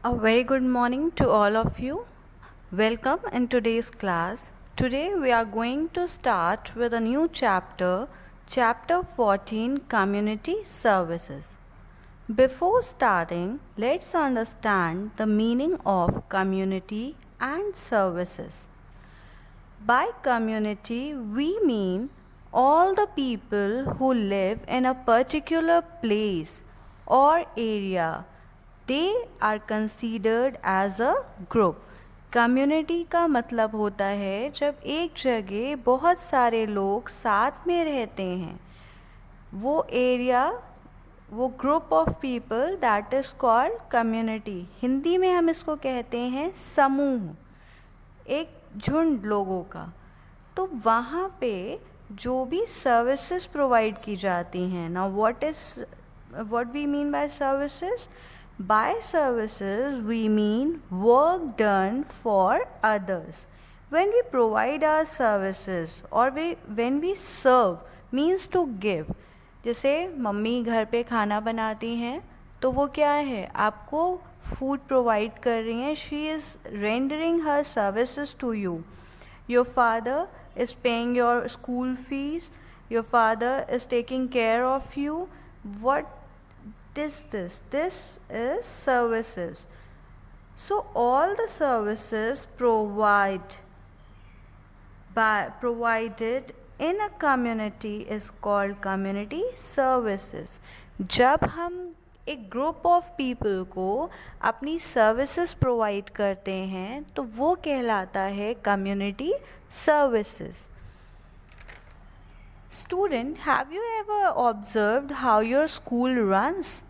A very good morning to all of you. Welcome in today's class. Today we are going to start with a new chapter, Chapter 14, Community Services. Before starting, let's understand the meaning of community and services. By community, we mean all the people who live in a particular place or area. They are considered as a group. Community का मतलब होता है जब एक जगह बहुत सारे लोग साथ में रहते हैं, वो एरिया, वो group of people, that is called community. Hindi में हम इसको कहते हैं समूह, एक झुंड लोगों का. तो वहाँ पे जो भी सर्विसेज प्रोवाइड की जाती हैं ना, what we mean by services? By services we mean work done for others. when we provide our services or when we serve means to give. जैसे मम्मी घर पे खाना बनाती हैं तो वो क्या है, आपको फूड प्रोवाइड कर रही हैं. She is rendering her services to you. Your father is paying your school fees, your father is taking care of you. What is this? This is services. So all the services provided in a community is called community services. जब हम एक group of people को अपनी services provide करते हैं तो वो कहलाता है community services. Student, have you ever observed how your school runs?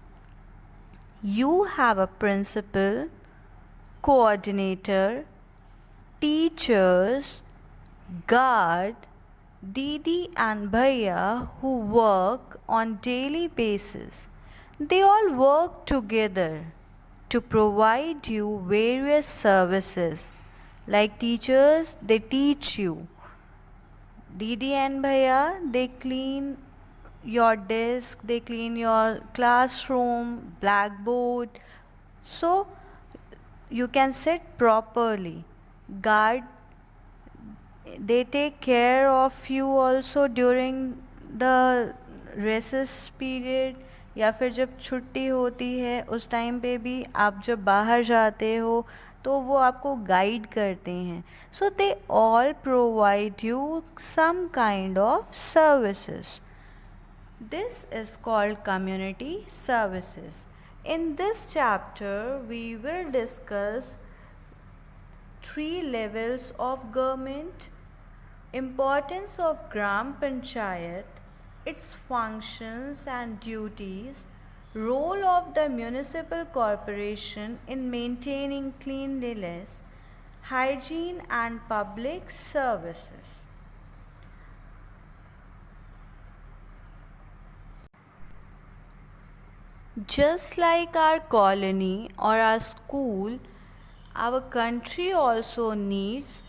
You have a principal, coordinator, teachers, guard, Didi and Bhaiya who work on daily basis. They all work together to provide you various services. Like teachers, they teach you. Didi and Bhaiya, they clean your desk, they clean your classroom, blackboard, so you can sit properly. Guard, they take care of you also during the recess period, या फिर जब छुट्टी होती है उस time पे भी आप जब बाहर जाते हो तो वो आपको गाइड करते हैं. So they all provide you some kind of services. This is called community services. In this chapter we will discuss 3 levels of government, importance of Gram Panchayat, its functions and duties, role of the municipal corporation in maintaining cleanliness, hygiene and public services. Just like our colony or our school, our country also needs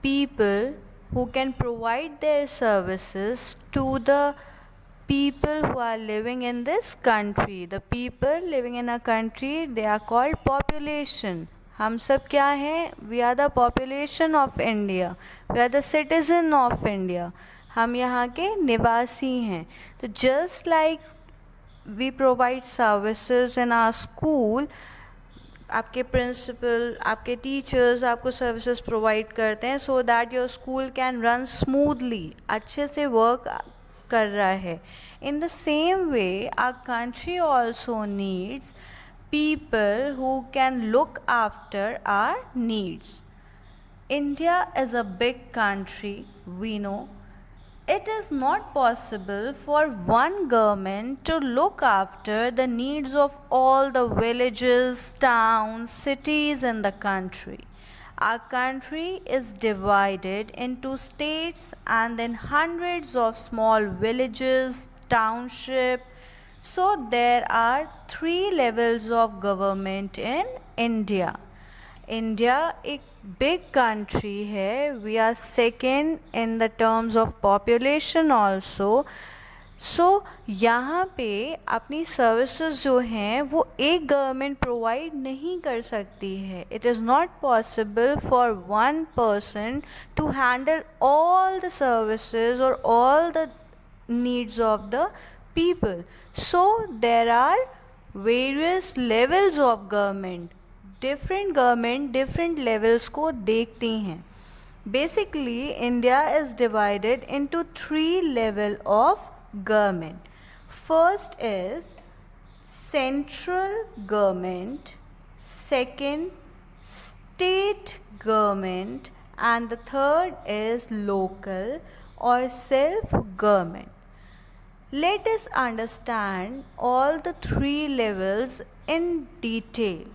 people who can provide their services to the people who are living in this country. The people living in a country, they are called population. हम सब क्या हैं? We are the population of India. We are the citizen of India. हम यहाँ के निवासी हैं. तो just like we provide services in our school, आपके प्रिंसिपल, आपके टीचर्स आपको सर्विसेज प्रोवाइड करते हैं so that your school can run smoothly, अच्छे से वर्क कर रहा है. In the same way our country also needs people who can look after our needs. India is a big country, we know. It is not possible for one government to look after the needs of all the villages, towns, cities in the country. Our country is divided into states and then hundreds of small villages, township. So there are 3 levels of government in India. India एक big country है. We are second in the terms of population also. So यहाँ पे अपनी services जो हैं वो एक government provide नहीं कर सकती है. It is not possible for one person to handle all the services और all the needs of the people. So there are various levels of government. Different different levels को देखती हैं. Basically, India is divided into 3 levels of government. First is central government, second state government, and the third is local or self government. Let us understand all the 3 levels in detail.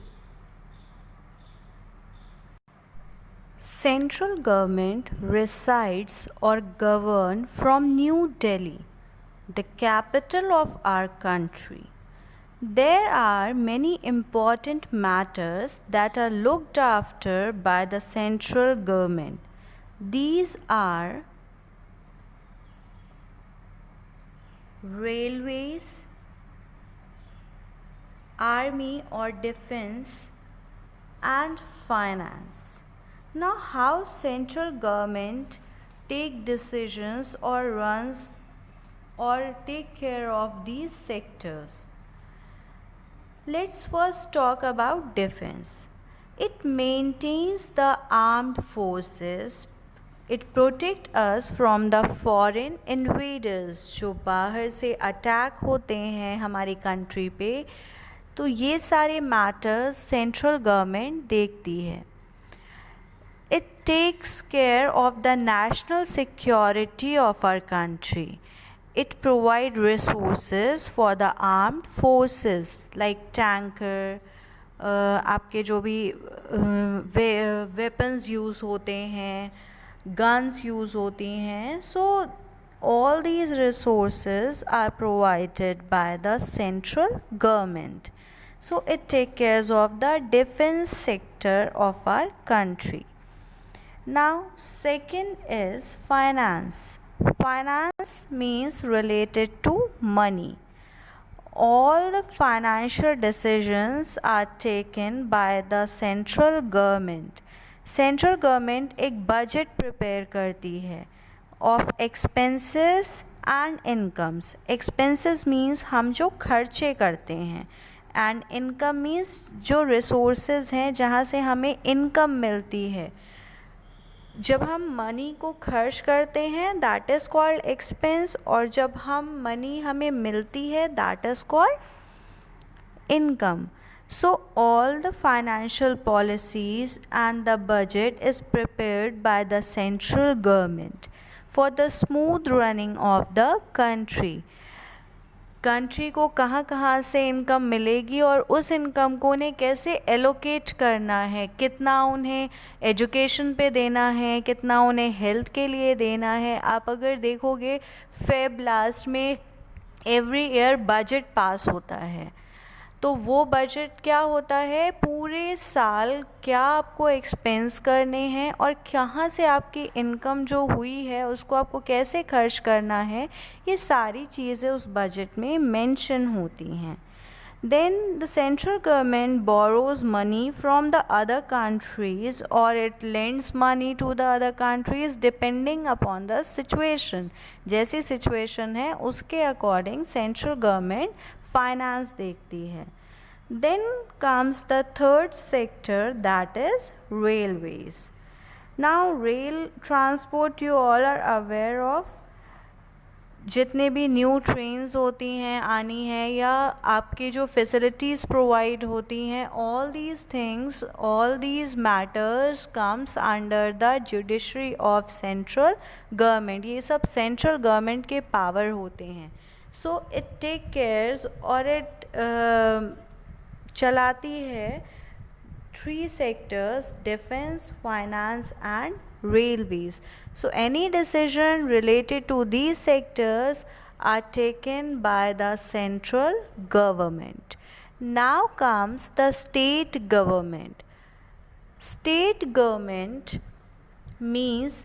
Central government resides or govern from New Delhi, the capital of our country. There are many important matters that are looked after by the central government. These are railways, army or defense, and finance. Now, how central government take decisions or runs or take care of these sectors? Let's first talk about defense. It maintains the armed forces. It protects us from the foreign invaders जो बाहर से attack होते हैं हमारी country पे. तो ये सारे मैटर्स सेंट्रल गवर्नमेंट देखती है. It takes care of the national security of our country. It provides resources for the armed forces like tanker, आपके जो भी weapons use होते हैं, guns use होती हैं. So all these resources are provided by the central government. So it takes care of the defense sector of our country. Now second is finance. Finance means related to money. All the financial decisions are taken by the central government. Central government एक budget prepare करती है of expenses and incomes. Expenses means हम जो खर्चे करते हैं and income means जो resources हैं जहाँ से हमें income मिलती है. जब हम मनी को खर्च करते हैं दैट इज़ कॉल्ड एक्सपेंस, और जब हम मनी हमें मिलती है that is called income. So all the financial policies and the budget is prepared by the central government for the smooth running of the country. Country को कहाँ कहाँ से इनकम मिलेगी और उस इनकम को उन्हें कैसे एलोकेट करना है, कितना उन्हें एजुकेशन पे देना है, कितना उन्हें हेल्थ के लिए देना है. आप अगर देखोगे फेब लास्ट में एवरी ईयर बजट पास होता है, तो वो बजट क्या होता है, पूरे साल क्या आपको एक्सपेंस करने हैं और कहाँ से आपकी इनकम जो हुई है उसको आपको कैसे खर्च करना है, ये सारी चीज़ें उस बजट में मेंशन होती हैं. Then the central government borrows money from the other countries और it lends money to the other countries depending upon the situation. जैसी सिचुएशन है उसके अकॉर्डिंग सेंट्रल गवर्नमेंट फाइनेंस देखती है. Then comes the third sector, that is railways. Now rail transport you all are aware of. जितने भी new trains होती हैं आनी है या आपकी जो फैसिलिटीज़ प्रोवाइड होती हैं, all these things, all these matters comes under the judiciary of central government. ये सब सेंट्रल गवर्नमेंट के पावर होते हैं. सो इट टेक केयर्स और इट चलाती है 3 sectors: defense, finance and railways. So any decision related to these sectors are taken by the central government. Now comes the state government. State government means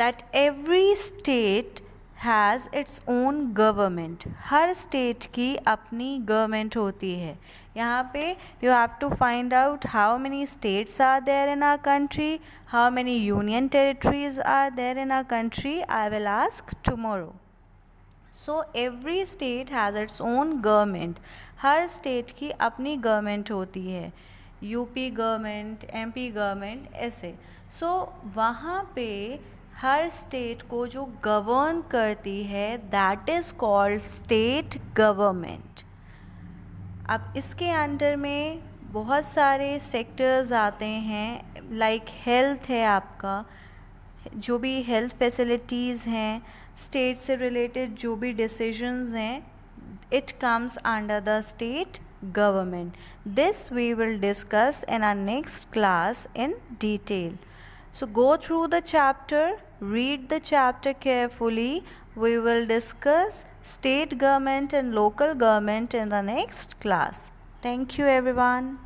that every state has its own government. हर state की अपनी government होती है. यहाँ पे you have to find out how many states are there in our country, how many union territories are there in our country. I will ask tomorrow. So every state has its own government. हर state की अपनी government होती है. UP government, MP government, ऐसे. सो वहाँ पे हर state को जो गवर्न करती है that is called state government. अब इसके अंडर में बहुत सारे सेक्टर्स आते हैं. लाइक हेल्थ है आपका, जो भी हेल्थ फैसिलिटीज़ हैं, स्टेट से रिलेटेड जो भी डिसीजंस हैं, it comes under the state government. This we will discuss in our next class in detail. So go through the chapter, read the chapter carefully. We will discuss state government and local government in the next class. Thank you everyone.